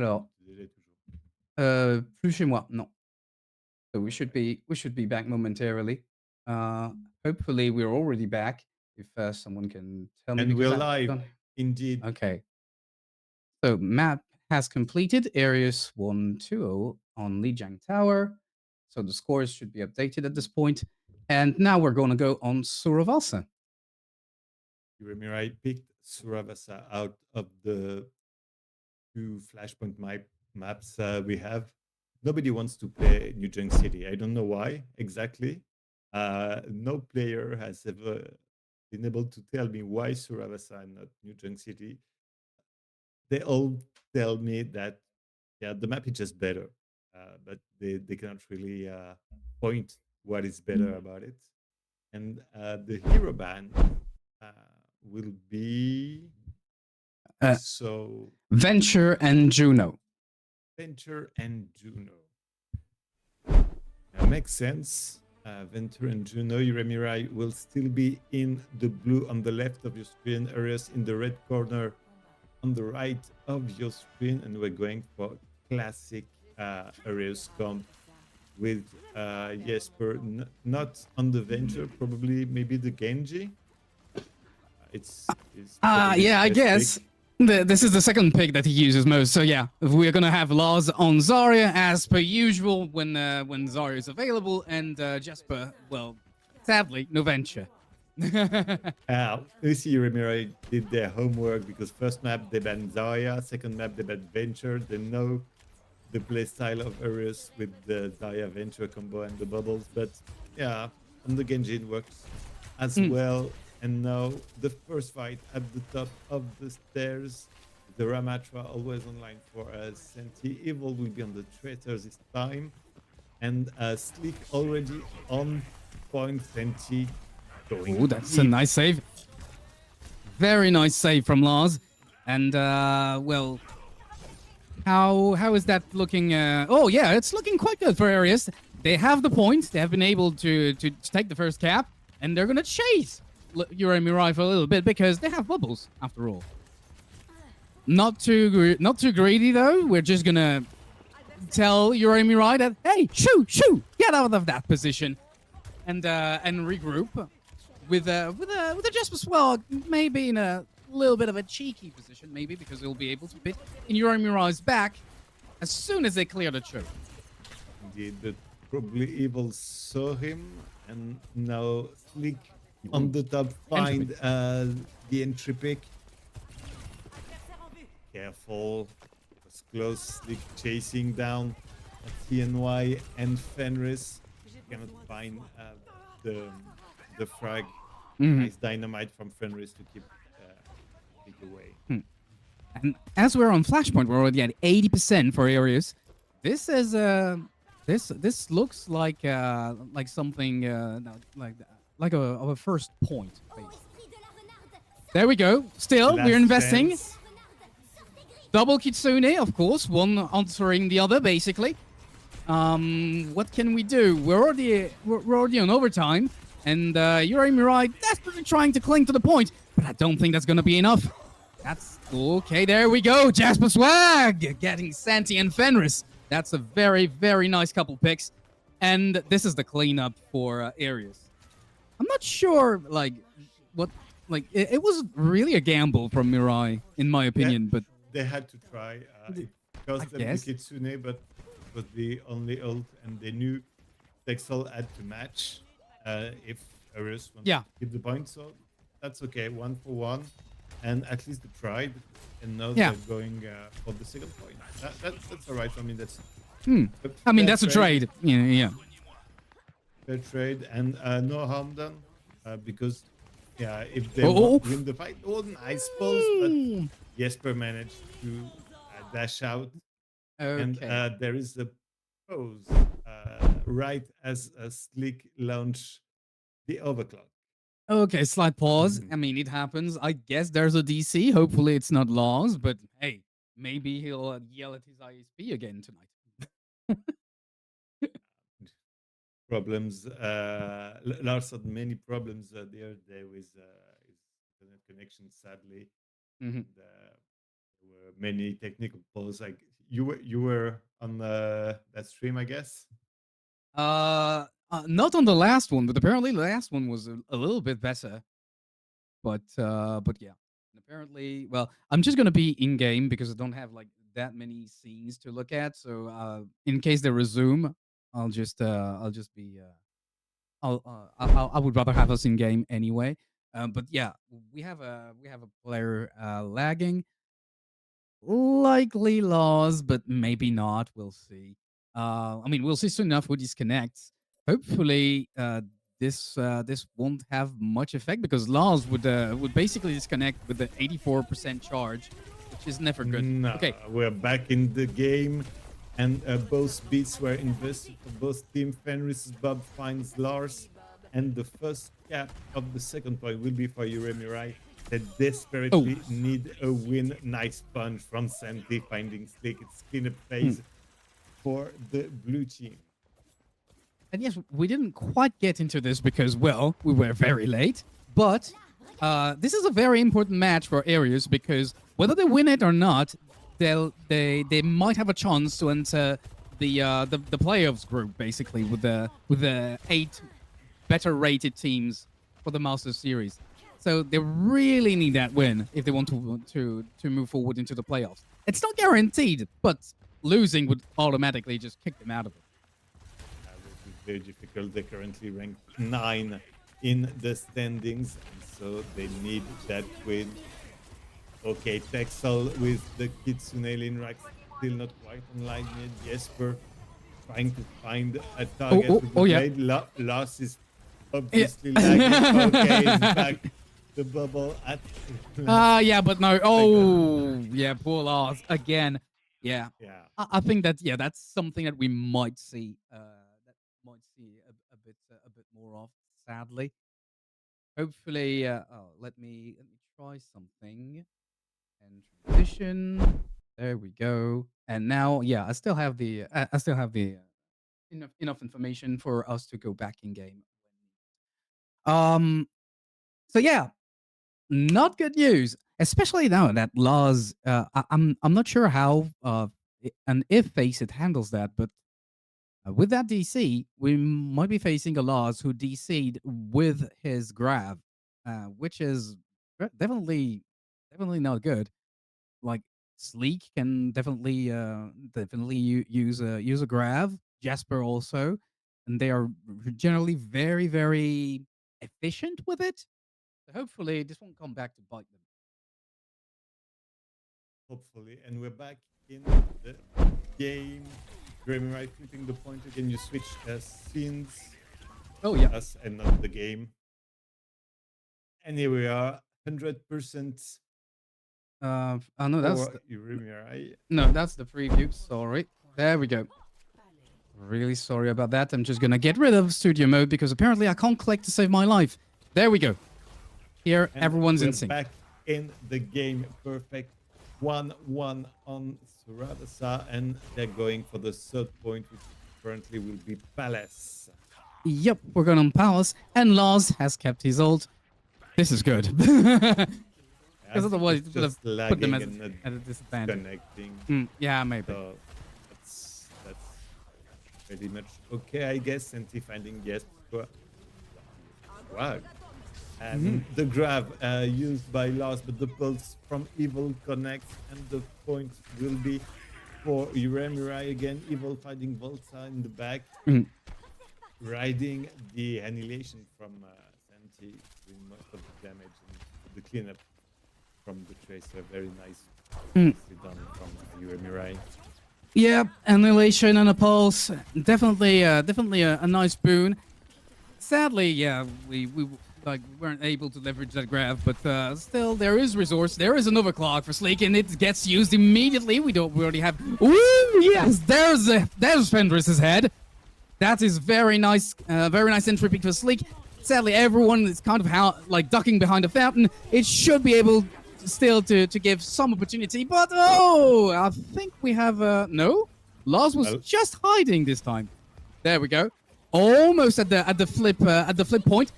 Alors, Désolé, toujours. plus chez moi, non. So we should be back momentarily. Uh, Hopefully we're already back. If someone can tell me And we're because I live, don't. indeed. Okay. So map has completed. Areas 1-2 on Lijiang Tower. So the scores should be updated at this point. And now we're going to go on Suravasa. You remember I picked Suravasa out of the two Flashpoint maps we have. Nobody wants to play New Junk City. I don't know why exactly. No player has ever been able to tell me why Suravasa and not New Junk City. They all tell me that yeah, the map is just better, but they cannot really point what is better about it. And the hero band uh, will be Uh, so Venture and Juno. Venture and Juno. Makes sense. Venture and Juno, Uremirai will still be in the blue on the left of your screen, EREUS in the red corner on the right of your screen, and we're going for classic EREUS comp with Jesper not on the Venture, probably maybe the Genji. It's probably his Yeah, I best guess. pick. This is the second pick that he uses most. So yeah, we're gonna have Lars on Zarya as per usual when Zarya is available, and Jasper, well, sadly, no venture. Lucy Ramirez did their homework because first map they banned Zarya, second map they banned Venture. They know the playstyle of EREUS with the Zarya Venture combo and the bubbles, but yeah, on the Genji it works as well. And now the first fight at the top of the stairs. The Ramatra always online for Senti. Evil will be on the Traitors this time. And Slick already on point. Senti going Oh, that's a deep. nice save. Very nice save from Lars. And well, how is that looking? Oh yeah, it's looking quite good for EREUS. They have the point. They have been able to take the first cap, and they're gonna chase Uri Mirai for a little bit because they have bubbles after all. Not too greedy though. We're just gonna tell Uri Mirai that hey, shoo, get out of that position, and regroup with a Jasper Swell maybe in a little bit of a cheeky position, maybe because he'll be able to pit in Uri Mirai's back as soon as they clear the choke. Indeed, but probably Evil saw him, and now Slick on the top find the entry pick. Careful, it was close. Slick chasing down TNY and Fenris. Cannot find the frag. Nice dynamite from Fenris to keep Slick away. And as we're on Flashpoint, we're already at 80% for EREUS. This is this looks like something like a first point. Basically. There we go. Still, Last we're investing. chance. Double Kitsune, of course, one answering the other, basically. What can we do? We're already on overtime, and Uri Mirai desperately trying to cling to the point, but I don't think that's going to be enough. That's okay. There we go. Jasper Swag getting Santi and Fenris. That's a very, very nice couple picks, and this is the cleanup for EREUS. I'm not sure, like, what, like, it was really a gamble from Mirai, in my opinion, but they had to try. It cost them the Kitsune, but it was the only ult, and they knew Texel had to match if EREUS wanted to keep the point. So that's okay, 1-for-1, and at least they tried, and now they're going for the second point. That's all right. I mean, that's. I mean, that's a trade. Yeah. Fair trade, and no harm done, because yeah, if they win the fight, nice pulse, but Jesper managed to dash out, and there is a pause right as a Slick launch the overclock. Okay, slight pause. I mean, it happens. I guess there's a DC. Hopefully, it's not Lars, but hey, maybe he'll yell at his ISP again tonight. Problems. Lars had many problems the other day with his internet connection, sadly. And, there were many technical pause. Like you were on that stream, I guess. Not on the last one, but apparently the last one was a little bit better. But yeah. And apparently, well, I'm just gonna be in game because I don't have like that many scenes to look at. So in case they resume, I'll just be I would rather have us in game anyway. But yeah, we have a player lagging. Likely laws, but maybe not. We'll see. I mean, we'll see soon enough who disconnects. Hopefully, this won't have much effect because laws would basically disconnect with the 84% charge, which is never good. No, Okay. we're back in the game, and both beats were invested for both team. Fenris's Bob finds Lars, and the first cap of the second point will be for EREUS. They desperately need a win. Nice punch from Santi finding Slick. It's cleanup phase for the blue team. And yes, we didn't quite get into this because, well, we were very late. But this is a very important match for EREUS because whether they win it or not, they might have a chance to enter the playoffs group basically with the 8 better rated teams for the Masters Series. So they really need that win if they want to move forward into the playoffs. It's not guaranteed, but losing would automatically just kick them out of it. This is very difficult. They're currently ranked 9 in the standings, and so they need that win. Okay, Texel with the Kitsune Linrax still not quite online yet. Jesper trying to find a target. Lars is obviously lagging. Okay, it's back. The bubble at yeah, but no. Oh, yeah, poor Lars again. Yeah. I think that that's something that we might see. A bit more of. Sadly. Hopefully. Let me try something. And transition. There we go. And now, yeah, I still have the enough information for us to go back in game. So yeah, not good news, especially now that Lars. I'm not sure how and if FACEIT handles that, but with that DC, we might be facing a Lars who DC'd with his grab, which is definitely not good. Like Sleek can definitely use a grab. Jasper also, and they are generally very efficient with it. So hopefully this won't come back to bite them. Hopefully, and we're back in the game. EREUS flipping the point again. You switch scenes. Oh yeah, us and not the game. And here we are, 100%. Oh no, that's no, that's the preview. Sorry, there we go. Really sorry about that. I'm just gonna get rid of studio mode because apparently I can't click to save my life. There we go. Here, and everyone's in sync. Back in the game, perfect. 1-1 on Suravasa, and they're going for the third point, which currently will be Palace. Yep, we're going on Palace, and Lars has kept his ult. This is good. Because otherwise, it would have put them at a disadvantage. Yeah, maybe. So that's pretty much okay, I guess. And finding yes. Wow. And the grab used by Lars, but the pulse from Evil connects, and the point will be for EREUS again. Evil fighting Volta in the back, riding the annihilation from Santi, doing most of the damage, and the cleanup from the Tracer. Very nice done from EREUS. Yeah, annihilation and a pulse. Definitely a nice boon. Sadly, yeah, we weren't able to leverage that grab, but still there is resource. There is an overclock for Sleek, and it gets used immediately. We already have. Ooh, yes, there's Fenris's head. That is very nice entry pick for Sleek. Sadly, everyone is kind of ducking behind a fountain. It should be able still to give some opportunity, but oh, I think we have no. Lars was just hiding this time. There we go. Almost at the flip point.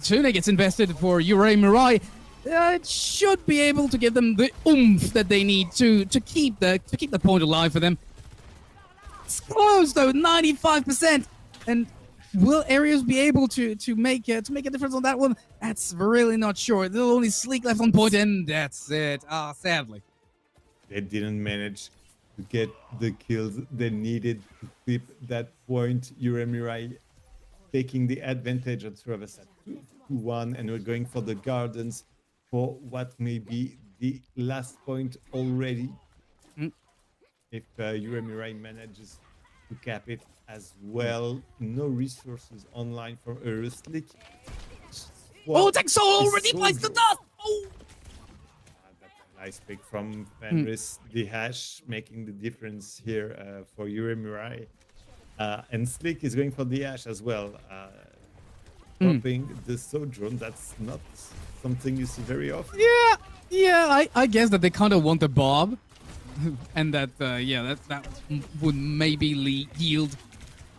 Tune gets invested for EREUS. it should be able to give them the oomph that they need to keep the point alive for them. It's close though, 95%. And will EREUS be able to make a difference on that one? That's really not sure. There's only Sleek left on point, and that's it. Sadly. They didn't manage to get the kills they needed to flip that point. Uremirai taking the advantage at Travis at 2-1, and we're going for the Gardens for what may be the last point already. If Uremirai manages to cap it as well. No resources online for EREUS. Oh, Texel already placed the dust! Oh! That's a nice pick from Fenris. The hash making the difference here for Uremirai. And Slick is going for the Ash as well. Dropping the Sojourn, that's not something you see very often. Yeah, I guess that they kind of want the Bob. And that, that would maybe yield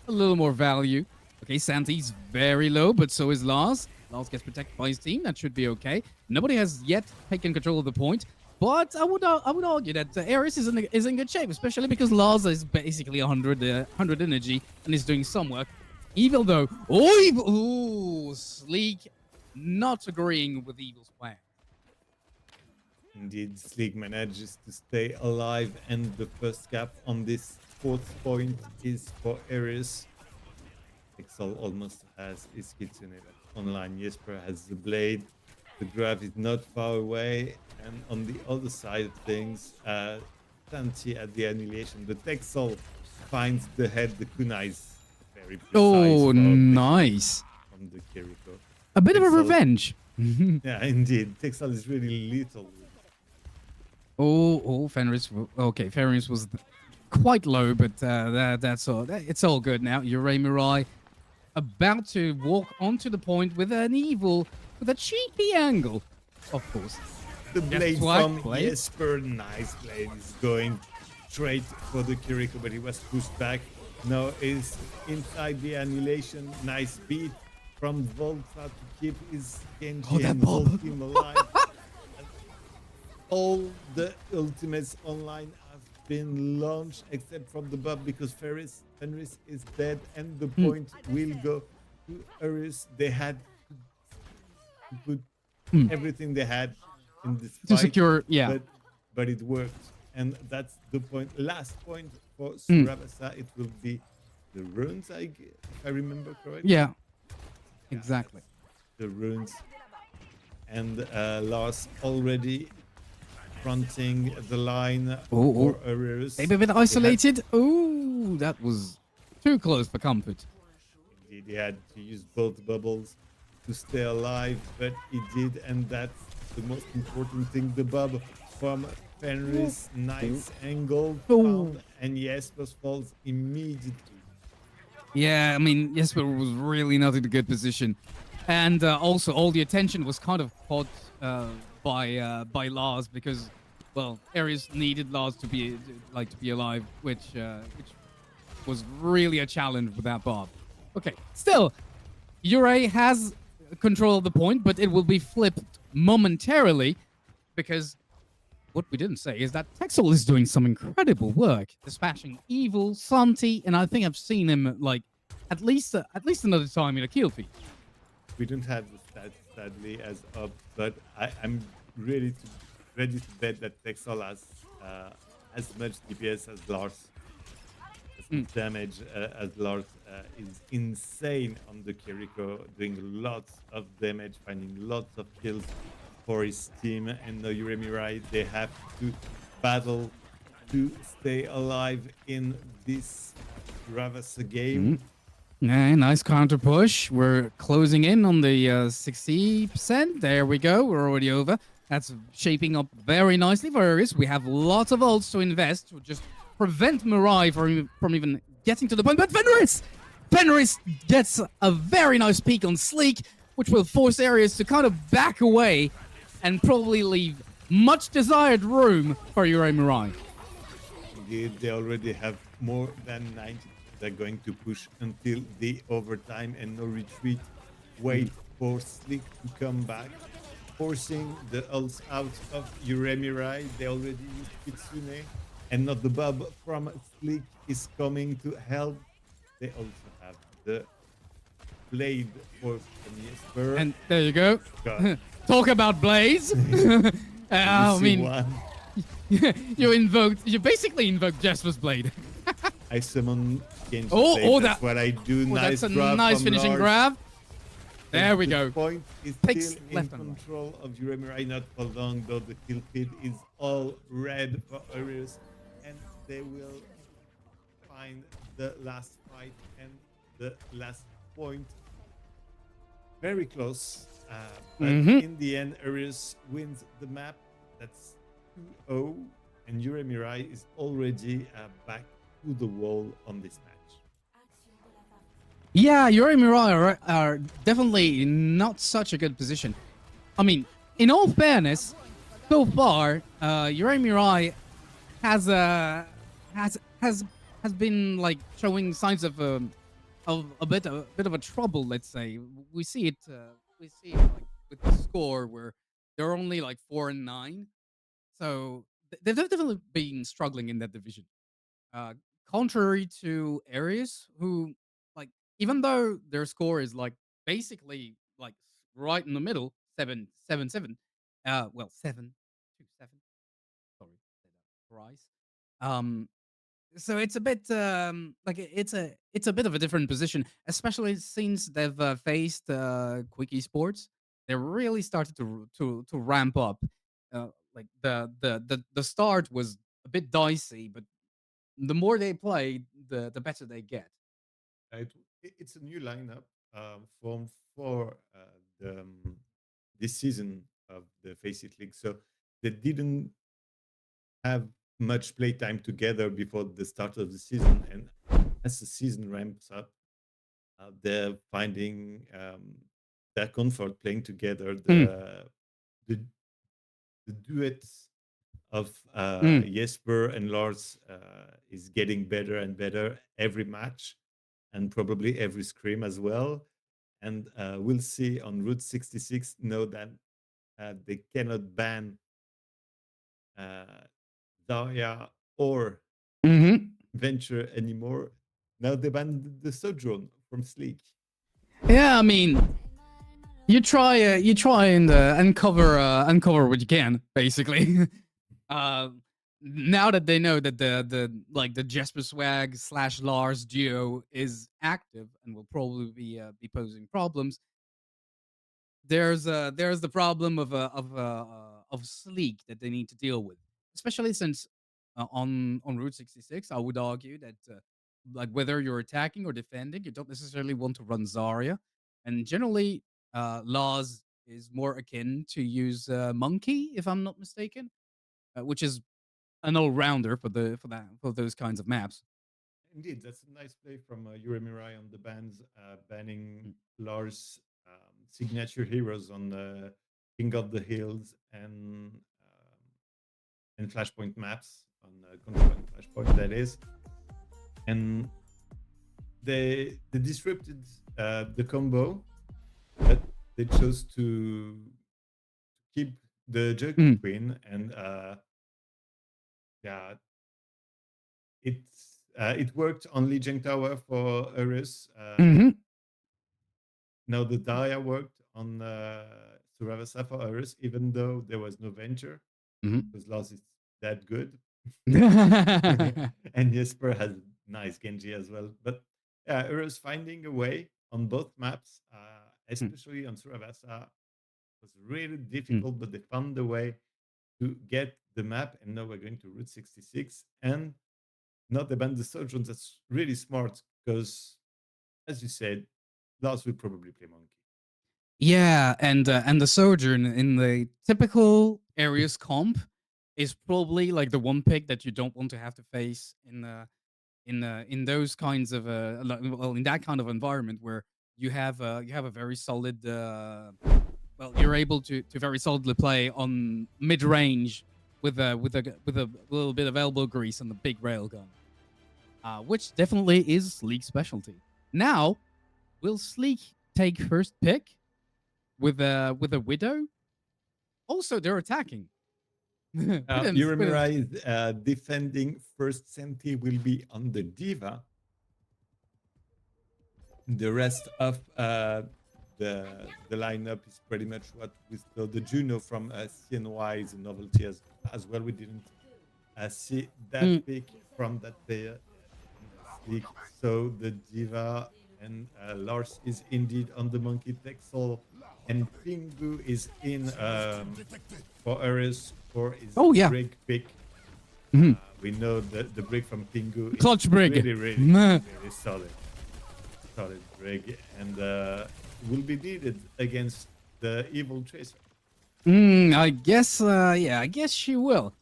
a little more value. Okay, Santi's very low, but so is Lars. Lars gets protected by his team. That should be okay. Nobody has yet taken control of the point. But I would argue that EREUS is in good shape, especially because Lars is basically 100 energy and is doing some work. Evil though, Sleek not agreeing with Evil's plan. Indeed, Sleek manages to stay alive, and the first cap on this fourth point is for EREUS. Pixel almost has his kitsune online. Jesper has the blade. The grab is not far away, and on the other side of things, Santi at the annihilation. The Texel finds the head. The kunai is very precise. Oh, nice. From the Kiriko. A bit of a revenge. Yeah, indeed. Texel is really lethal. Oh, Fenris. Okay, Fenris was quite low, but that's all. It's all good now. Uremirai about to walk onto the point with an evil, with a cheeky angle, of course. The blade from Jesper, nice blade, is going straight for the Kiriko, but he was pushed back. Now is inside the annihilation. Nice beat from Volta to keep his Genji and Volt team alive. All the ultimates online have been launched except from the buff because Fenris is dead, and the point will go to EREUS. They had to put everything they had in this fight to secure, but it worked, and that's the point. Last point for Surabasa, it will be the runes, if I remember correctly. Yeah, exactly. The runes, and Lars already fronting the line for EREUS. Maybe a bit isolated. Oh, that was too close for comfort. Indeed, he had to use both bubbles to stay alive, but he did, and that's the most important thing. The bubble from Fenris, nice angle, found, and Jesper falls immediately. Yeah, I mean, Jesper was really not in a good position. And also, all the attention was kind of caught by Lars because, well, EREUS needed Lars to be alive, which was really a challenge with that Bob. Okay, still, Ure has control of the point, but it will be flipped momentarily because what we didn't say is that Texel is doing some incredible work, dispatching Evil, Santi, and I think I've seen him like at least another time in a kill feed. We don't have the stats sadly as up, but I'm ready to bet that Texel has as much DPS as Lars. Damage as Lars is insane on the Kiriko, doing lots of damage, finding lots of kills for his team, and the Uremirai, they have to battle to stay alive in this Ravasa game. Yeah, nice counter push. We're closing in on the 60%. There we go. We're already over. That's shaping up very nicely for EREUS. We have lots of ults to invest to just prevent Mirai from even getting to the point. But Fenris gets a very nice peek on Sleek, which will force EREUS to kind of back away and probably leave much desired room for Mirai. Indeed, they already have more than 90. They're going to push until the overtime and no retreat. Wait for Sleek to come back. forcing the ults out of Uremirai. They already used Kitsune, and not the Bob from Sleek is coming to help. They also have the blade for Jesper. And there you go. God. Talk about Blaze. I mean, one. you basically invoked Jesper's blade. I summon Genji. Oh, That's what I do. Nice that's a grab nice from finishing Lars. grab. There we The go. point is Takes still in left and right. control of Uremirai, not for long, though the kill feed is all red for EREUS, and they will find the last fight and the last point. Very close, but in the end, EREUS wins the map. That's 2-0, and Uremirai is already back to the wall on this match. Yeah, Yuri Mirai are definitely not such a good position. I mean, in all fairness, so far, Yuri Mirai has has been like showing signs of a bit of a trouble. Let's say we see it like with the score where they're only like 4-9, so they've definitely been struggling in that division. Uh, Contrary to Aries, who like even though their score is like basically like right in the middle, 7-7-7. Well, 7-2-7. Sorry, say that thrice. Um, so it's a bit like it's a bit of a different position, especially since they've faced Quick Esports. They really started to ramp up. Like the start was a bit dicey, but the more they play, the better they get. It's a new lineup formed for this season of the FACEIT League. So they didn't have much playtime together before the start of the season. And as the season ramps up, they're finding their comfort playing together. The, the duet of Jesper and Lars is getting better and better every match, and probably every scrim as well. And we'll see on Route 66 know that they cannot ban Zarya or Venture anymore. Now they banned the Sojourn from Sleek. Yeah, I mean, you try and uncover what you can, basically. uh, Now that they know that the like the Jesper Swag / Lars duo is active and will probably be posing problems, there's the problem of Sleek that they need to deal with, especially since on Route 66, I would argue that like whether you're attacking or defending, you don't necessarily want to run Zarya, and generally, Lars is more akin to use Monkey, if I'm not mistaken, which is an all rounder for those kinds of maps. Indeed, that's a nice play from Yuri Mirai on the bans, banning Lars' signature heroes on King of the Hills and Flashpoint maps on Control and Flashpoint, that is. And they disrupted the combo, but they chose to keep the Jug Queen, and yeah, it worked on Legion Tower for EREUS. Now the Dahlia worked on Suravasa for EREUS, even though there was no Venture, because Lars is that good. And Jesper has nice Genji as well. But yeah, EREUS finding a way on both maps, especially on Suravasa, was really difficult, but they found a way to get the map. And now we're going to Route 66 and not abandon the Sojourns. That's really smart because, as you said, Lars will probably play Monkey. Yeah, and the Sojourn in the typical Aries comp is probably like the one pick that you don't want to have to face in those kinds of well, in that kind of environment where you have a very solid well, you're able to very solidly play on mid range with a little bit of elbow grease and the big railgun, which definitely is Sleek's specialty. Now, will Sleek take first pick with a Widow? Also, they're attacking. With Uramirai defending first Senti will be on the Diva. The rest of the lineup is pretty much what we saw. The Juno from CNY is a novelty as well. We didn't see that pick from that player in this league. So the Diva and Lars is indeed on the Monkey Texel, and Pingu is in for EREUS for his brig pick. We know that the brig from Pingu is Clutch brig. really solid brig, and will be needed against the evil Tracer. I guess, yeah, I guess she will.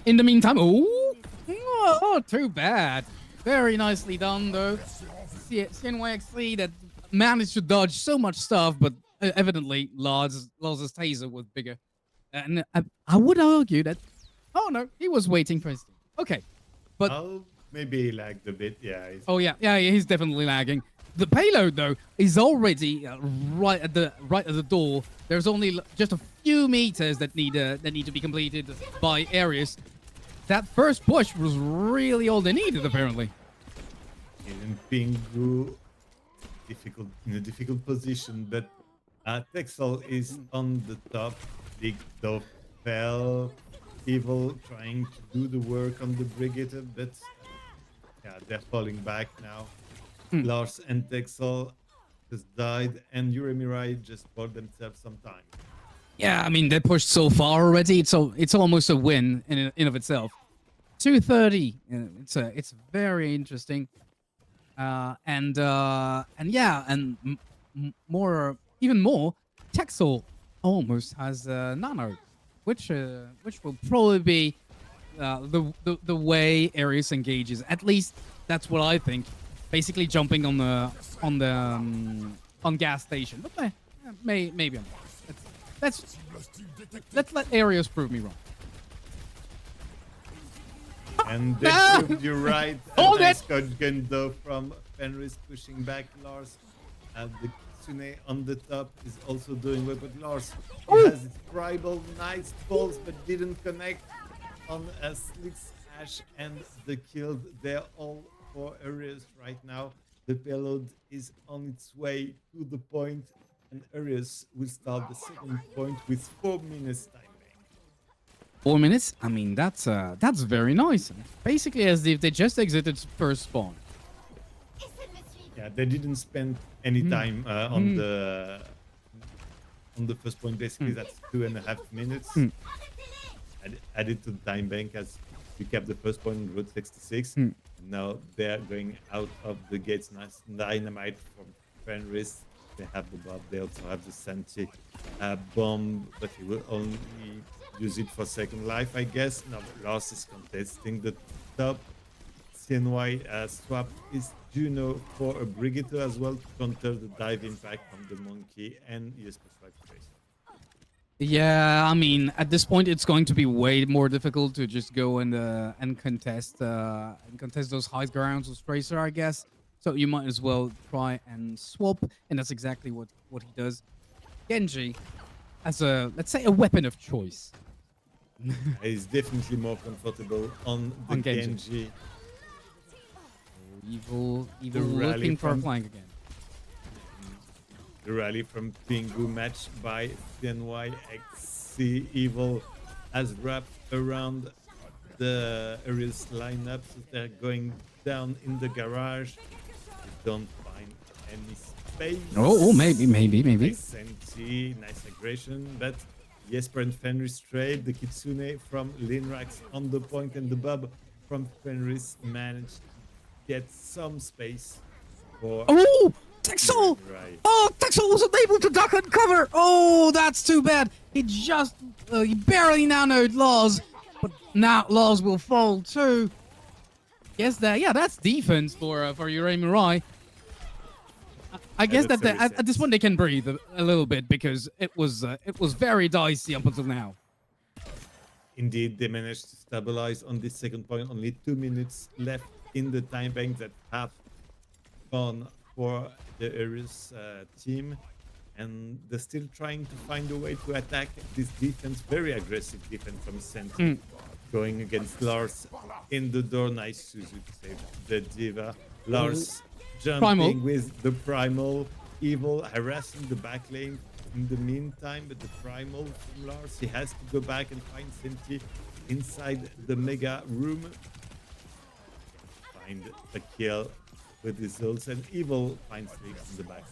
In the meantime, oh, too bad. Very nicely done, though. CNYXC that managed to dodge so much stuff, but evidently Lars' taser was bigger. And I would argue that, oh no, he was waiting for his team. Okay, but... Maybe he lagged a bit, yeah. Oh yeah, he's definitely lagging. The payload though is already right at the door. There's only just a few meters that need to be completed by EREUS. That first push was really all they needed, apparently. And Pingu in a difficult position, but Texel is on the top. Big Dove fell. Evil trying to do the work on the Brigade, but yeah, they're falling back now. Lars and Texel just died, and Uramirai just bought themselves some time. Yeah, I mean, they pushed so far already. It's almost a win in of itself. 230. It's very interesting. And yeah, and even more. Texel almost has nano, which will probably be the way EREUS engages. At least that's what I think. Basically jumping on gas station, but maybe I'm wrong. Let's let EREUS prove me wrong. And they proved you right. Hold nice it! gun though from Fenris pushing back Lars. And the Kitsune on the top is also doing well, but Lars has his tribal nice balls but didn't connect on a slick Ash and the kill. They're all for EREUS right now. The payload is on its way to the point, and EREUS will start the second point with 4 minutes time. 4 minutes? I mean, that's very nice. Basically, as if they just exited first spawn. Yeah, they didn't spend any time on the first point. Basically, that's 2.5 minutes. Added to the time bank as we kept the first point on Route 66. Now they're going out of the gates. Nice dynamite from Fenris. They have the bomb. They also have the Senti bomb, but he will only use it for second life, I guess. Now Lars is contesting the top. CNY swap is Juno for a Brigitte as well to counter the dive impact from the monkey and ES+5 Tracer. Yeah, I mean, at this point, it's going to be way more difficult to just go and contest those high grounds with Tracer, I guess. So you might as well try and swap, and that's exactly what he does. Genji, as let's say a weapon of choice. He's definitely more comfortable on the Genji. Evil looking for a flank again. The rally from Pingu matched by CNYXC. Evil has wrapped around the EREUS lineup, so they're going down in the garage. They don't find any space. Oh, maybe. Nice Senti, nice aggression, but Jesper and Fenris trade. The Kitsune from Linrax on the point, and the Bub from Fenris managed to get some space for... Oh! Texel! Right. Oh, Texel wasn't able to duck and cover! Oh, that's too bad. He just... he barely nanoed Lars, but now Lars will fall too. Yes, yeah, that's defense for Uramirai. I guess that at this point they can breathe a little bit because it was very dicey up until now. Indeed, they managed to stabilize on this second point. Only 2 minutes left in the time bank that have gone for the EREUS team. and they're still trying to find a way to attack this defense, very aggressive defense from Senti, going against Lars in the door. Nice Suzu to save the Diva. Lars jumping with the Primal, Evil harassing the back lane in the meantime, but the Primal from Lars, he has to go back and find Senti inside the Mega room. Find a kill with his ults, and Evil finds Leaks in the back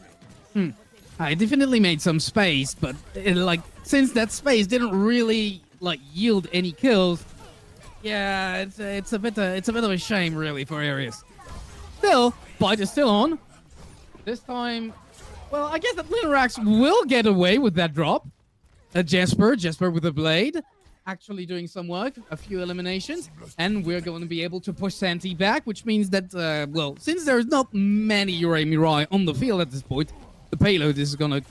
lane. I definitely made some space, but like since that space didn't really like yield any kills, yeah, it's a bit of a shame really for EREUS. Still, fight is still on. This time, well, I guess that Linarax will get away with that drop. Jesper with a blade, actually doing some work, a few eliminations, and we're going to be able to push Santi back, which means that, well, since there's not many Urei Mirai on the field at this point, the payload is going to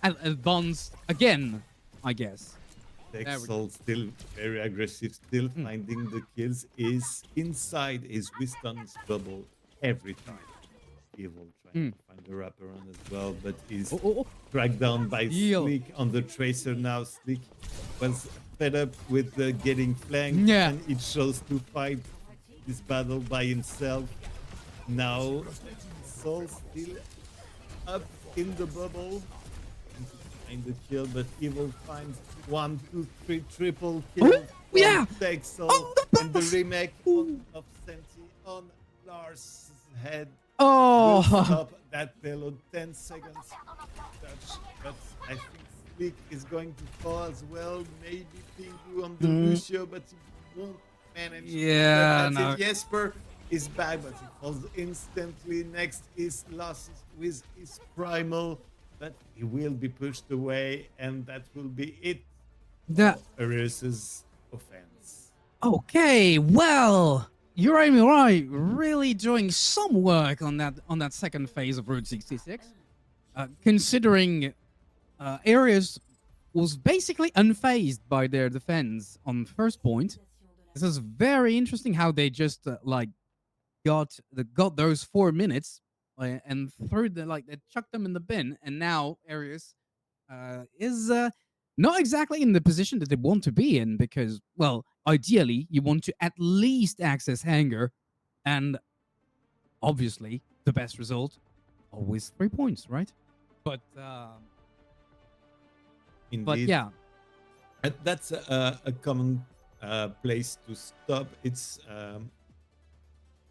advance again, I guess. Texel still very aggressive, still finding the kills, is inside his Wiston's bubble every time. Evil trying to find the wraparound as well, but is dragged down by Slick on the Tracer now. Slick was fed up with getting flanked, and it chose to fight this battle by himself. Now, Soul still up in the bubble. Find the kill, but Evil finds 1, 2, 3 triple kill. Texel and the remake of Senti on Lars' head. Will stop that payload. 10 seconds touch, but I think Slick is going to fall as well. Maybe Pingu on the Lucio, but he won't manage. Yeah, that's it. Jesper is back, but he falls instantly. Next is Losses with his Primal, but he will be pushed away, and that will be it. EREUS' offense. Okay, well, Urei Mirai really doing some work on that second phase of Route 66. Considering EREUS was basically unfazed by their defense on first point. This is very interesting how they just got those 4 minutes and threw they chucked them in the bin, and now EREUS is not exactly in the position that they want to be in, because, well, ideally you want to at least access Hangar, and obviously the best result always 3 points, right? But Indeed. but yeah, that's a common place to stop. It's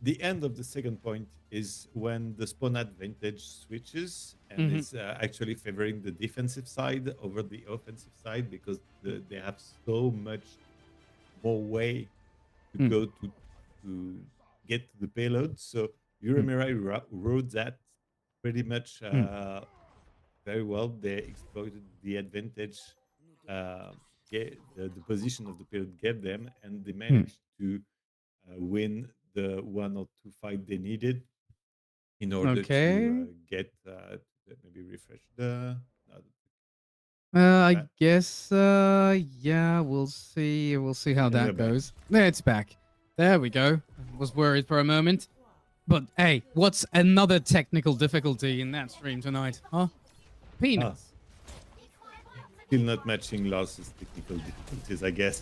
the end of the second point is when the spawn advantage switches, and it's actually favoring the defensive side over the offensive side, because they have so much more way to go to get to the payload. So Urei Mirai rode that pretty much very well. They exploited the advantage the position of the payload gave them, and they managed to win the 1 or 2 fight they needed in order to get maybe refresh the. I guess yeah, we'll see how that goes. There, it's back. There we go. Was worried for a moment, but hey, what's another technical difficulty in that stream tonight, huh? Peanuts. Still not matching Lars' technical difficulties, I guess.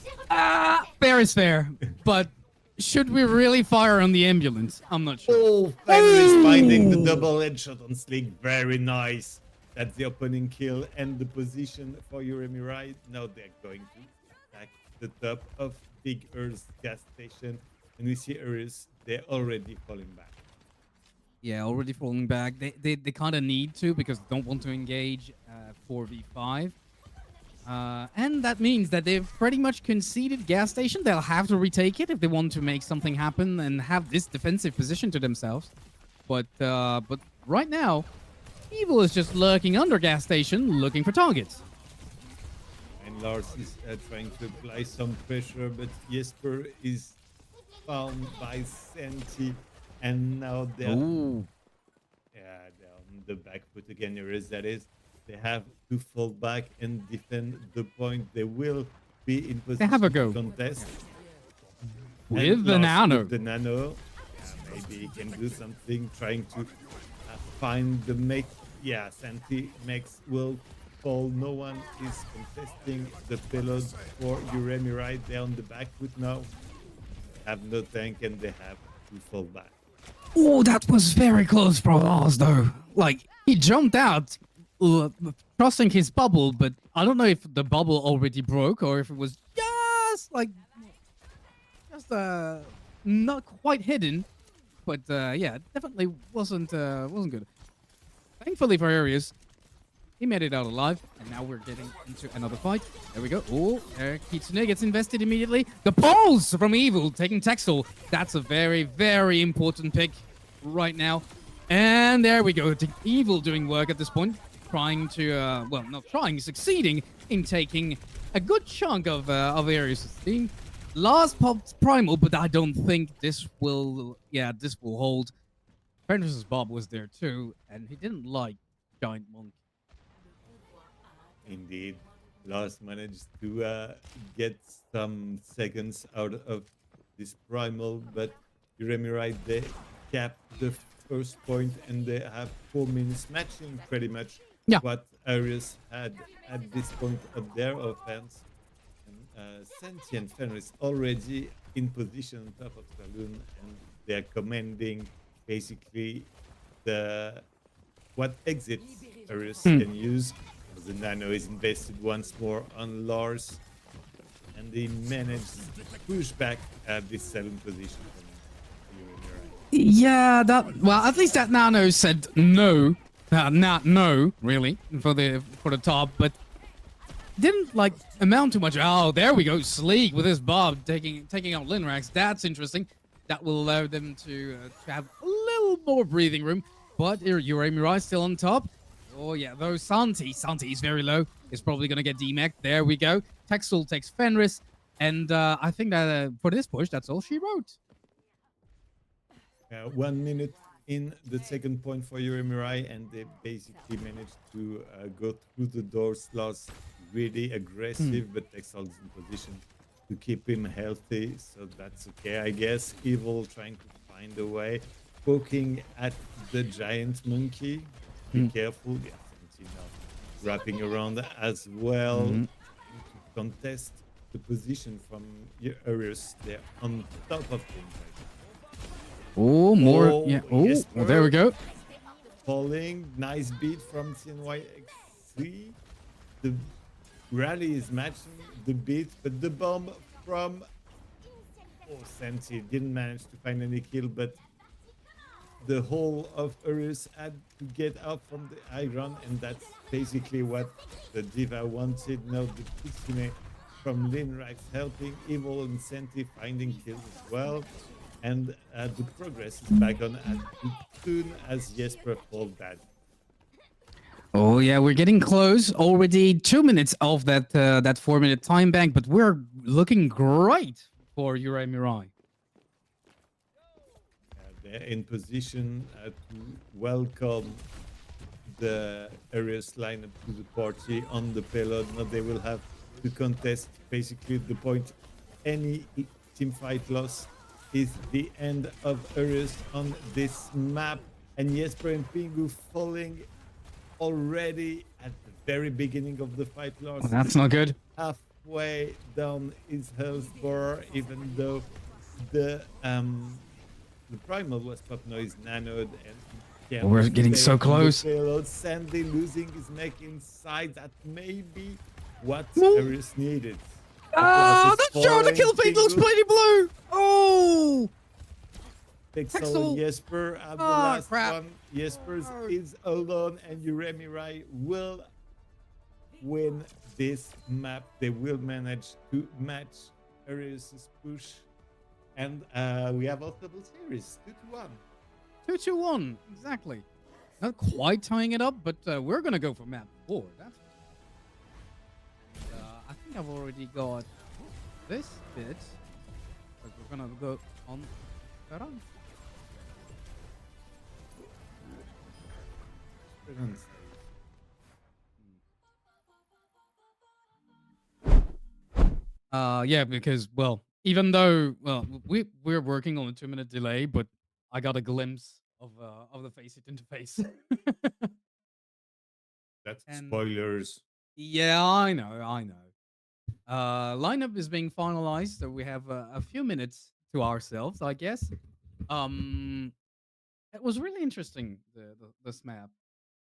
Fair is fair, but should we really fire on the ambulance? I'm not sure. Oh, Fenris finding the double headshot on Slick. Very nice. That's the opening kill, and the position for Urei Mirai. Now they're going to attack the top of Big Earth's gas station, and we see EREUS, they're already falling back. Yeah, already falling back. They kind of need to, because they don't want to engage 4v5. And that means that they've pretty much conceded gas station. They'll have to retake it if they want to make something happen and have this defensive position to themselves. But right now, Evil is just lurking under gas station, looking for targets. And Lars is trying to apply some pressure, but Jesper is found by Senti, and now they're on the back foot again. EREUS, that is. They have to fall back and defend the point. They will be in position to contest. With the Nano. With the Nano. Yeah, maybe he can do something, trying to find the make yeah, Santi makes will fall. No one is contesting the payload for Uremi right there on the back foot now. They have no tank and they have to fall back. Oh, that was very close for Lars, though. Like, he jumped out, uh, trusting his bubble, but I don't know if the bubble already broke or if it was just not quite hidden. But yeah, it definitely wasn't good. Thankfully for Arius, he made it out alive, and now we're getting into another fight. There we go. Oh, Kitsune gets invested immediately. The pulse from Evil taking Texel. That's a very, very important pick right now. And there we go. Evil doing work at this point, trying to, well, not trying, succeeding in taking a good chunk of Arius' team. Last popped Primal, but I don't think this will, yeah, this will hold. Fenris's Bob was there too, and he didn't like Giant Monkey. Indeed, Lars managed to get some seconds out of this primal, but Uremi right there capped the first point, and they have 4 minutes matching pretty much Yeah. what Arius had at this point of their offense. And Sentient Fenris already in position on top of Saloon, and they're commanding basically the what exits Arius can use. The Nano is invested once more on Lars, and they managed to push back this saloon position from Uremi. Yeah, that well, at least that Nano said no, not no, really, for the top, but didn't like amount to much. Oh, there we go, Sleek with his Bob taking out Linrax. That's interesting. That will allow them to have a little more breathing room. But Uremi still on top. Oh yeah, though Santi is very low. Is probably gonna get DMAC. There we go. Texel takes Fenris, and I think that for this push, that's all she wrote. 1 minute in the second point for Uremi, and they basically managed to go through the doors. Lars really aggressive, but Texel is in position to keep him healthy, so that's okay, I guess. Evil trying to find a way, poking at the giant monkey. Be careful. Yeah, Sentinel wrapping around as well to contest the position from EREUS. They're on top of him right now. Oh, more. Oh, Yeah. Oh, yes, well, there we go. Falling. Nice beat from CNYXC. The rally is matching the beat, but the bomb from Senti didn't manage to find any kill, but the whole of EREUS had to get out from the high ground, and that's basically what the Diva wanted. Now the Kitsune from Linrax helping Evil and Senti finding kills as well. And the progress is back on as soon as Jesper falls bad. Oh yeah, we're getting close. Already 2 minutes of that 4 minute time bank, but we're looking great for Uremi. They're in position to welcome the EREUS lineup to the party on the payload. Now they will have to contest basically the point. Any team fight loss is the end of EREUS on this map. And Jesper and Pingu falling already at the very beginning of the fight loss. That's not good. Halfway down his health bar, even though the primal was pop noise nanoed, and We're getting so close. Payload. Sandy losing his neck inside. That may be what EREUS needed. Ah, that's sure the kill feed looks pretty blue. Oh, Pixel Jesper at the last one. Jesper is alone, and Uremi will win this map. They will manage to match EREUS' push. And we have a double series, 2-1. 2-2-1, exactly. Not quite tying it up, but we're gonna go for map 4. That's. I think I've already got this bit, but we're gonna go on that on. Yeah, because well, even though we're working on a 2 minute delay, but I got a glimpse of the FACEIT interface. That's And spoilers. yeah, I know, I know. Lineup is being finalized, so we have a few minutes to ourselves, I guess. Um, it was really interesting this map,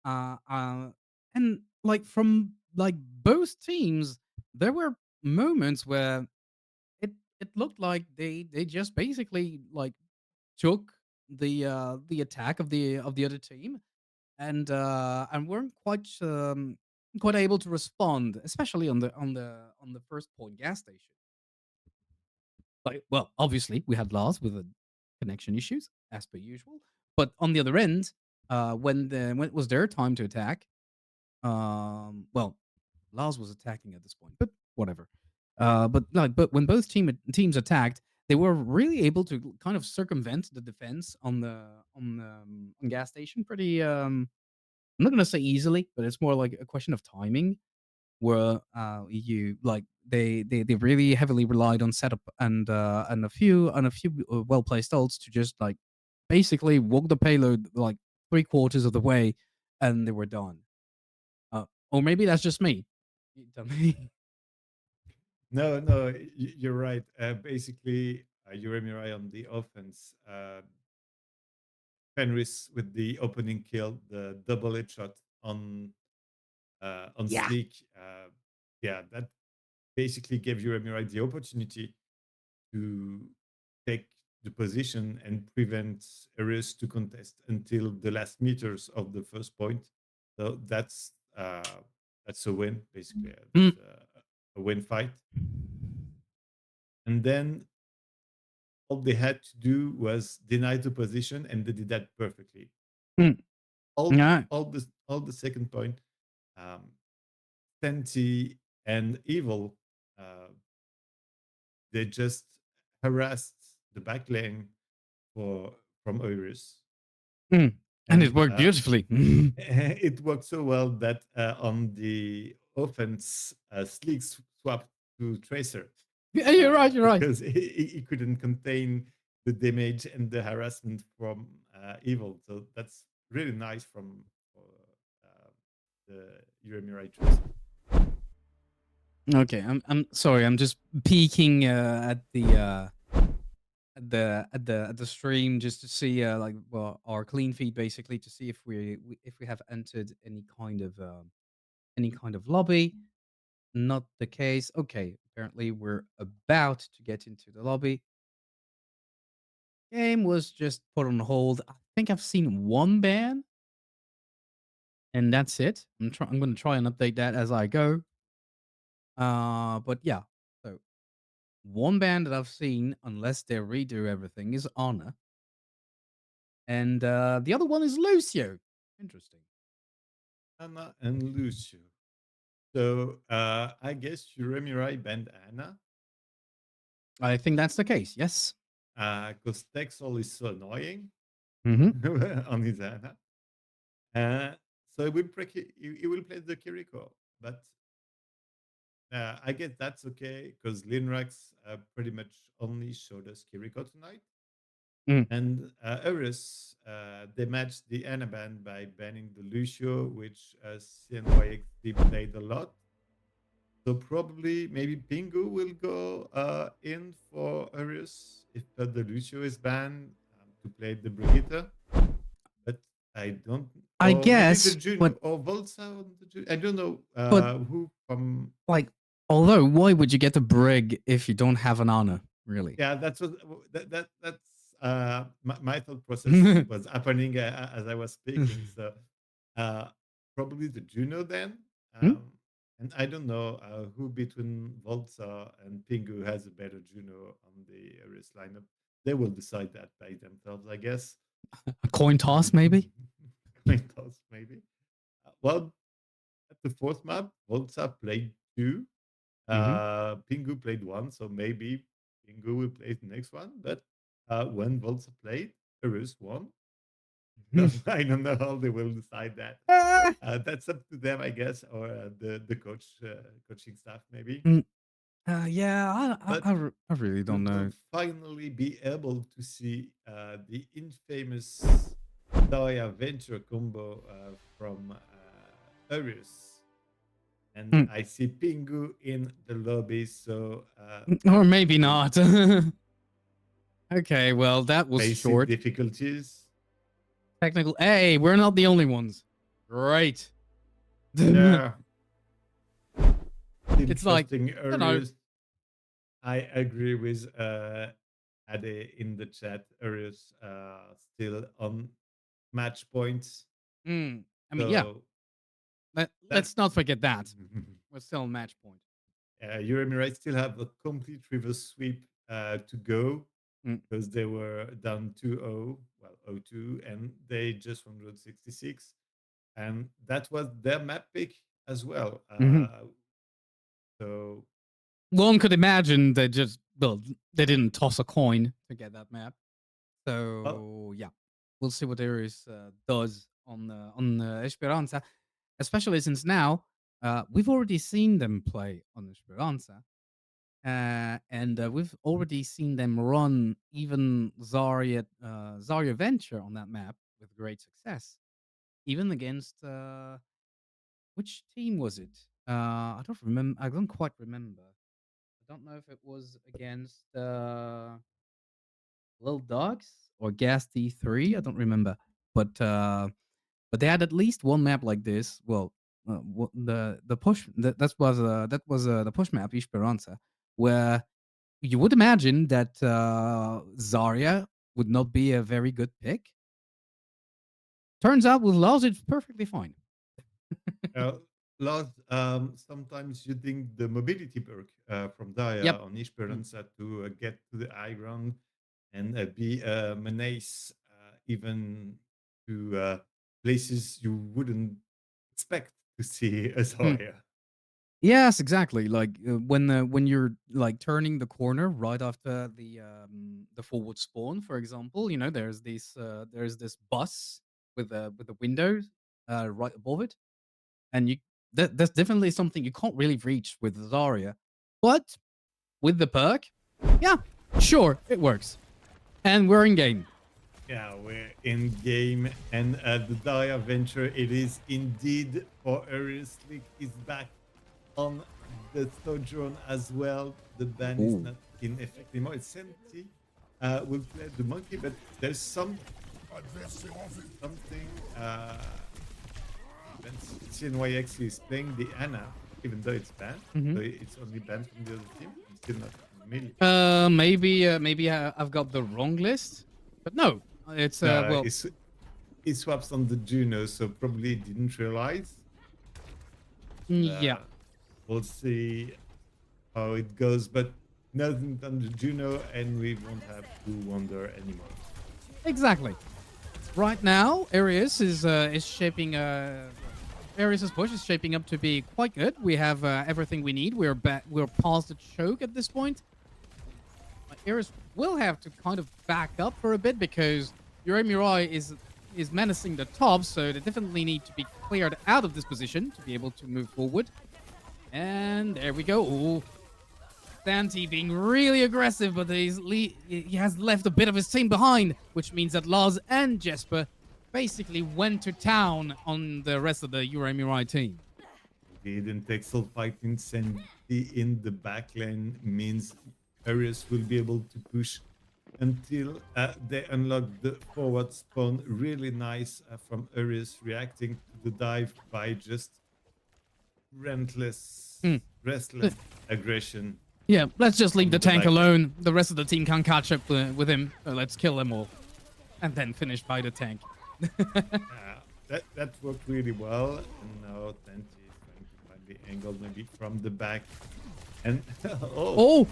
uh, uh, and like from like both teams, there were moments where it looked like they just basically like took the attack of the other team and weren't quite able to respond, especially on the first point gas station. Like, well, obviously we had Lars with the connection issues as per usual, but on the other end, when it was their time to attack, well, Lars was attacking at this point, but whatever. But when both teams attacked, they were really able to kind of circumvent the defense on gas station pretty. I'm not gonna say easily, but it's more like a question of timing. Where you like they really heavily relied on setup and a few well placed ults to just like basically walk the payload like 3/4 of the way, and they were done. Or maybe that's just me. You tell me. No, no, you're right. Basically, you Rai on the offense. Fenris with the opening kill, the double headshot on Yeah. Sleek. Yeah, that basically gave you Rai the opportunity to take the position and prevent EREUS to contest until the last meters of the first point. So that's a win, basically. Mm, That's a win fight. And then all they had to do was deny the position, and they did that perfectly. mm. All Yeah. all the second point, um, Senti and Evil, uh, they just harassed the back lane for from EREUS, Mm. And it and worked beautifully. it worked so well that on the offense, Sleek swapped to Tracer Yeah, you're right. You're right. because he couldn't contain the damage and the harassment from Evil. So that's really nice from uh, the Emirai Tracer. Okay, I'm sorry. I'm just peeking at the stream just to see like well our clean feed basically to see if if we have entered any kind of lobby. Not the case. Okay, apparently we're about to get into the lobby. Game was just put on hold. I think I've seen one ban, and that's it. I'm going to try and update that as I go. But yeah. So one ban that I've seen, unless they redo everything, is Honor, and the other one is Lucio. Interesting. Anna and Lucio. So I guess Emirai banned Anna I think that's the case. Yes. because Texel is so annoying Mm-hmm. on his Anna. Uh, so he will play the Kiriko, but I guess that's okay because Linrax pretty much only showed us Kiriko tonight. Mm. And EREUS, they matched the Ana ban by banning the Lucio, which CNYXD played a lot. So probably maybe Pingu will go in for EREUS if the Lucio is banned to play the Brigitte. But I don't, I or maybe the guess, Juno or Volta on the Juno. I don't know but who from. like, although why would you get a brig if you don't have an honor? Really? Yeah, that's what that's my thought process was happening as I was speaking. So uh, probably the Juno then, Hmm? and I don't know who between Volta and Pingu has a better Juno on the Ares lineup. They will decide that by themselves, I guess. A coin toss, maybe. Coin toss, maybe. Well, at the fourth map, Volta played two. Mm-hmm. Pingu played one, so maybe Pingu will play the next one. But when Volta played, Erus won. So I don't know how they will decide that. Ah! That's up to them, I guess, or the coaching staff maybe. Mm, yeah, But I really we don't will know. finally be able to see the infamous Daya Venture combo from EREUS. And Hmm. I see Pingu in the lobby, so Or maybe not. Okay, well, that was basic short. difficulties. Technical. Hey, we're not the only ones. Right. Yeah. It's like, Interesting you know, EREUS. I agree with Ade in the chat. EREUS still on match points. I mean, yeah, So let's that's not forget that. We're still on match point. EREUS still have a complete reverse sweep to go Mm. because they were down 2-0, well 0-2, and they just 166, and that was their map pick as well. Mhm. So One could imagine they just, well, they didn't toss a coin to get that map. well, So yeah, we'll see what Ares does on Esperanza, especially since now we've already seen them play on Esperanza, and we've already seen them run even Zarya Venture on that map with great success, even against which team was it? I don't remember. I don't quite remember. I don't know if it was against Lil Dogs or Gas D3. I don't remember, but they had at least one map like this. Well, the push that was the push map Esperanza, where you would imagine that Zarya would not be a very good pick. Turns out with Laws, it's perfectly fine. uh, Lars, sometimes using the mobility perk from Yep. Daya on Esperanza to get to the high ground and be a menace even to places you wouldn't expect to see a Mm. Zarya. Yes, exactly. Like when you're like turning the corner right after the forward spawn, for example, there's this bus with the windows right above it, and that's definitely something you can't really reach with Zarya, but with the perk, yeah, sure, it works, and we're in game. Yeah, we're in game, and the Daya venture, it is indeed for Arius League is back on the Sojourn as well. The ban is Ooh. not in effect anymore. It's empty. We'll play the monkey, but there's something. When CNYX is playing the Ana, even though it's banned, so it's only banned from the other team. I'm still not familiar. Maybe I've got the wrong list, but no, it's well, He swaps on the Juno, so probably didn't realize. yeah, We'll see how it goes, but nothing on the Juno, and we won't have to wonder anymore. exactly. Right now, Arius is shaping. Arius's push is shaping up to be quite good. We have everything we need. We're past the choke at this point. Arius will have to kind of back up for a bit because Mirai is menacing the top, so they definitely need to be cleared out of this position to be able to move forward. And there we go. Ooh. Santi being really aggressive, but he has left a bit of his team behind, which means that Lars and Jesper basically went to town on the rest of the Mirai team. Indeed, and Texel fighting Sandy in the back lane means Arius will be able to push until they unlock the forward spawn. Really nice from Arius reacting to the dive by just restless aggression. Yeah, let's just leave the tank back lane. alone. The rest of the team can't catch up with him. So let's kill them all. And then finish by the tank. That worked really well. And now Santi is going to find the angle maybe from the back. And oh,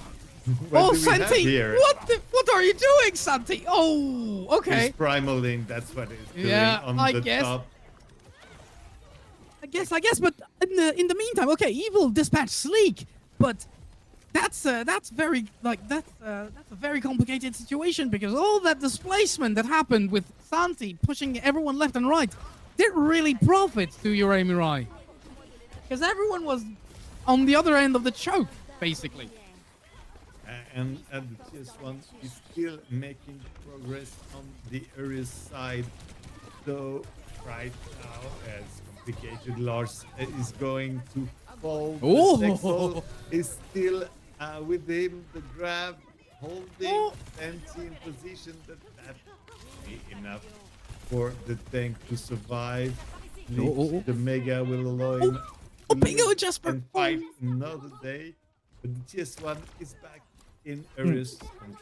Santi! What What are you doing, Santi? Oh, okay. It's primal link, that's what it's doing on I the guess. top. I guess, but in the meantime, okay, Evil dispatched Sleek, but that's a very complicated situation because all that displacement that happened with Santi pushing everyone left and right didn't really profit to Mirai because everyone was on the other end of the choke, basically. And the TS1 is still making progress on the EREUS side. So right now, as complicated. Lars is going to fall, but Dexel Oh, is still with him. The grab, holding oh, Senti in position, but that be enough for the tank to survive. oh, Leech, oh, the Mega will allow oh, him oh, to bingo, live Jasper. and Oh. fight another day. But the TS1 is back in Hmm. EREUS control.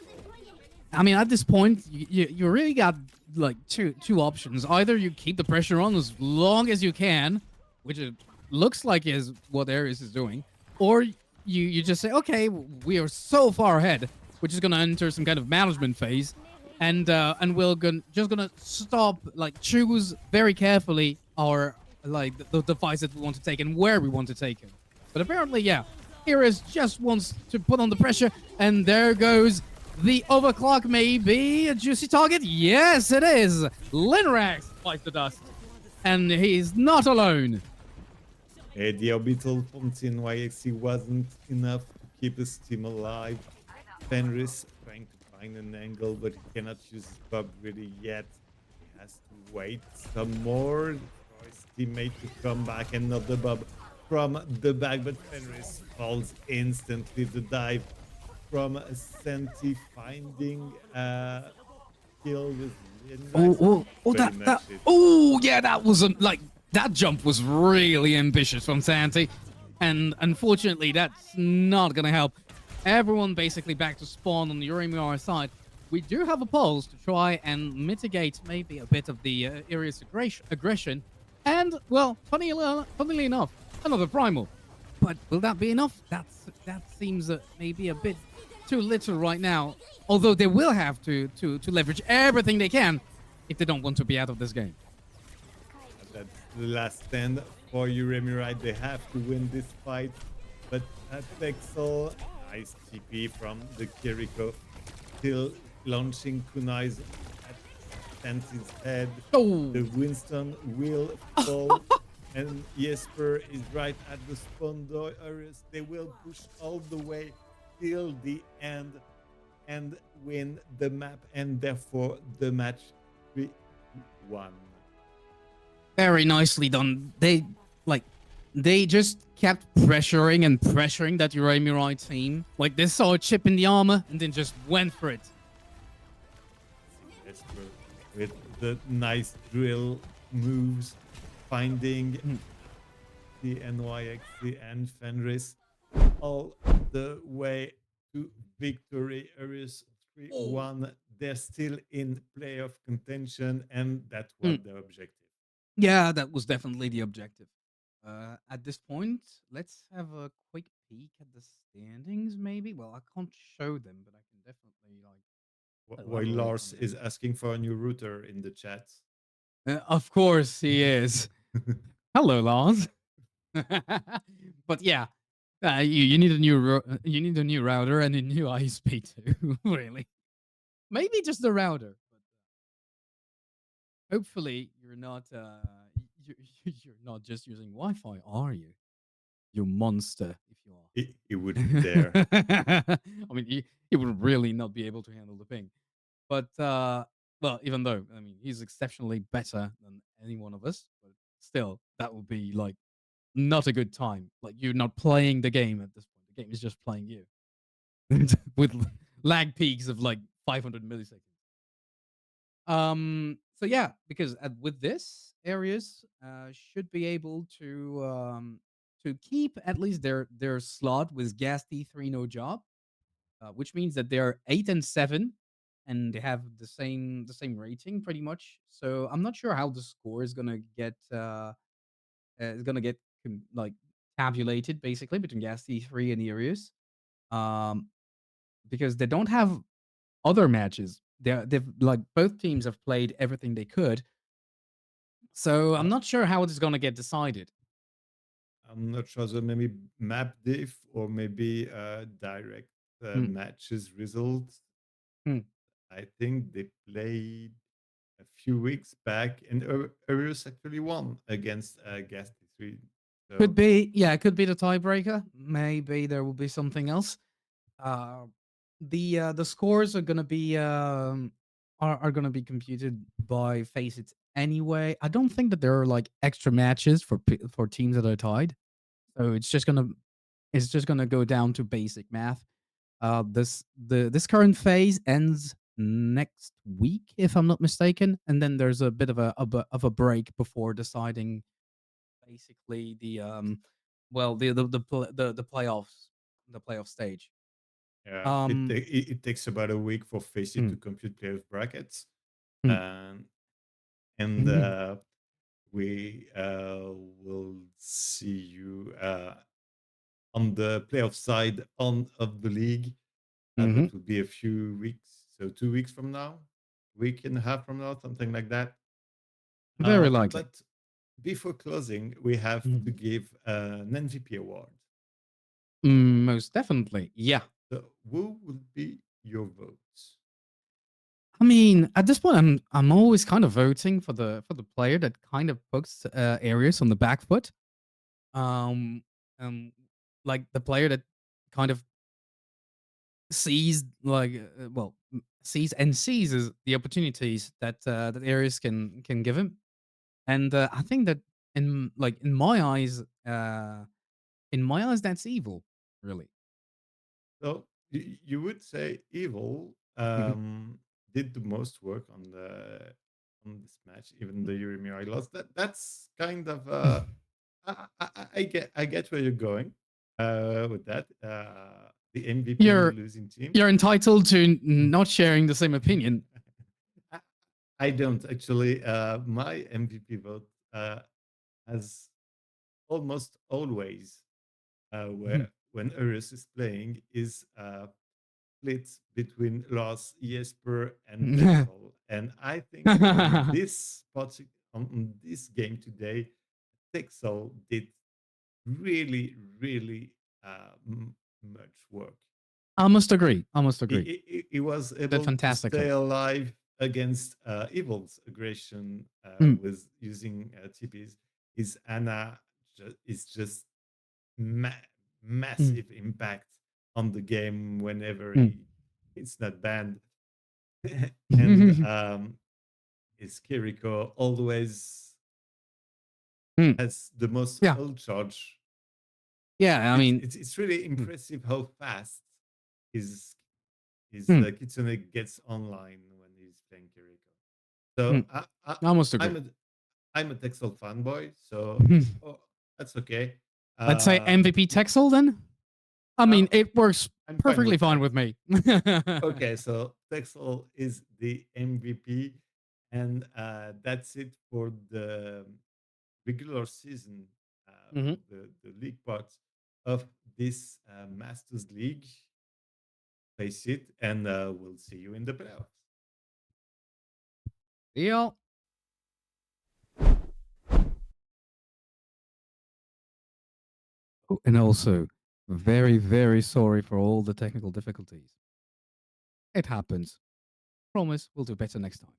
I mean, at this point, you really got like two options. Either you keep the pressure on as long as you can, which it looks like is what Ares is doing, or you just say, okay, we are so far ahead, we're just gonna enter some kind of management phase, and just gonna stop, like choose very carefully our like the fights that we want to take and where we want to take them. But apparently, yeah, Ares just wants to put on the pressure, and there goes the overclock. May be a juicy target. Yes, it is. Linrax bites the dust, and he's not alone. The orbital Fontaine YXC wasn't enough to keep his team alive. Fenris trying to find an angle, but he cannot use his bub really yet. He has to wait some more for his teammate to come back. Another bub from the back, but Fenris falls instantly. The dive from Senti finding kill with Oh, Linrax. oh, oh, Pretty that, much that, it. oh, yeah, that wasn't like that jump was really ambitious from Santi, and unfortunately, that's not gonna help. Everyone basically back to spawn on the Uremir side. We do have a pulse to try and mitigate maybe a bit of the EREUS aggression, and well, funnily enough, another primal. But will that be enough? That seems maybe a bit too little right now. Although they will have to leverage everything they can if they don't want to be out of this game. That's the last stand for Uremir. They have to win this fight. But Pexel, nice TP from the Kiriko, still launching kunais at Santi's head. Oh, The Winston will fall. And Jesper is right at the spawn door areas. They will push all the way till the end and win the map, and therefore the match 3-1. very nicely done. They just kept pressuring and pressuring that Uremirai team. Like they saw a chip in the armor and then just went for it. Jesper with the nice drill moves, finding the NYXC and Fenris all the way to victory. EREUS 3-1. They're still in playoff contention, and that's what their objective. Yeah, that was definitely the objective. At this point, let's have a quick peek at the standings, maybe. Well, I can't show them, but I can definitely like While elaborate Lars on is asking for a new router in the chat. them. Of course, he is. Hello, Lars. But yeah, you need a you need a new router and a new ISP too. Really, maybe just the router. But hopefully, you're not you're not just using Wi-Fi, are you? You monster, if you are. He wouldn't dare. I mean, he would really not be able to handle the ping. But well, even though I mean he's exceptionally better than any one of us, but still, that would be like not a good time. Like you're not playing the game at this point. The game is just playing you with lag peaks of like 500 milliseconds. So yeah, because with this, areas should be able to keep at least their slot with Gas T3 no job, which means that they're 8 and 7, and they have the same rating pretty much. So I'm not sure how the score is gonna get like tabulated basically between Gas T3 and EREUS, um, because they don't have other matches. They've like both teams have played everything they could. So I'm Uh, not sure how it's gonna get decided. I'm not sure. So maybe map diff or maybe direct Hmm, matches results. hmm. I think they played a few weeks back, and EREUS actually won against Gas 3. Could So be, yeah, it could be the tiebreaker. Maybe there will be something else. Uh, the scores are gonna be are going to be computed by FACEIT anyway. I don't think that there are like extra matches for teams that are tied. So it's just gonna go down to basic math. This current phase ends next week, if I'm not mistaken, and then there's a bit of a break before deciding basically the playoffs, the playoff stage. Yeah, Um, it takes about a week for FACEIT to mm, compute playoff brackets, mm, and and mhm. we will see you on the playoff side on of the league. Mhm. That will be a few weeks, so 2 weeks from now, week and a half from now, something like that. Very likely. But before closing, we have to Mhm. give an MVP award. Most definitely, yeah. So, who will be your votes? I mean, at this point, I'm always kind of voting for the player that kind of puts Arius on the back foot. Um, um, like the player that kind of sees sees and seizes the opportunities that Arius can give him. And I think that in my eyes, that's evil, really. So, you would say Evil Mhm. did the most work on this match, even though Uremir lost. That's kind of I get where you're going with that. The MVP on the You're losing team. you're entitled to not sharing the same opinion. I, I don't actually. My MVP vote has almost always Mhm. where when EREUS is playing is split between Lars, Jesper, and Texel. And I think on this game today, Texel did really, really much work. I must agree. I must He, agree. he was Did able to stay fantastically. alive against Evil's aggression Mm, with using TPs. His Anna is just ma- mm, massive impact on the game whenever mm. it's not banned. And his Kiriko always Mm. has the most Yeah. ult charge. Yeah. I mean, It's really mm, impressive how fast his mm, Kitsune gets online when he's playing Kiriko. So mm. I must I'm agree. a I'm a Texel fanboy, so oh, that's okay. Let's say Uh, MVP Texel then. I mean, now it works I'm fine perfectly with fine that. with me. Okay, so Texel is the MVP, and that's it for the regular season Mhm. for the league part of this Masters League. Face it, and we'll see you in the playoffs. Deal. Oh, and also, very, very sorry for all the technical difficulties. It happens. Promise we'll do better next time.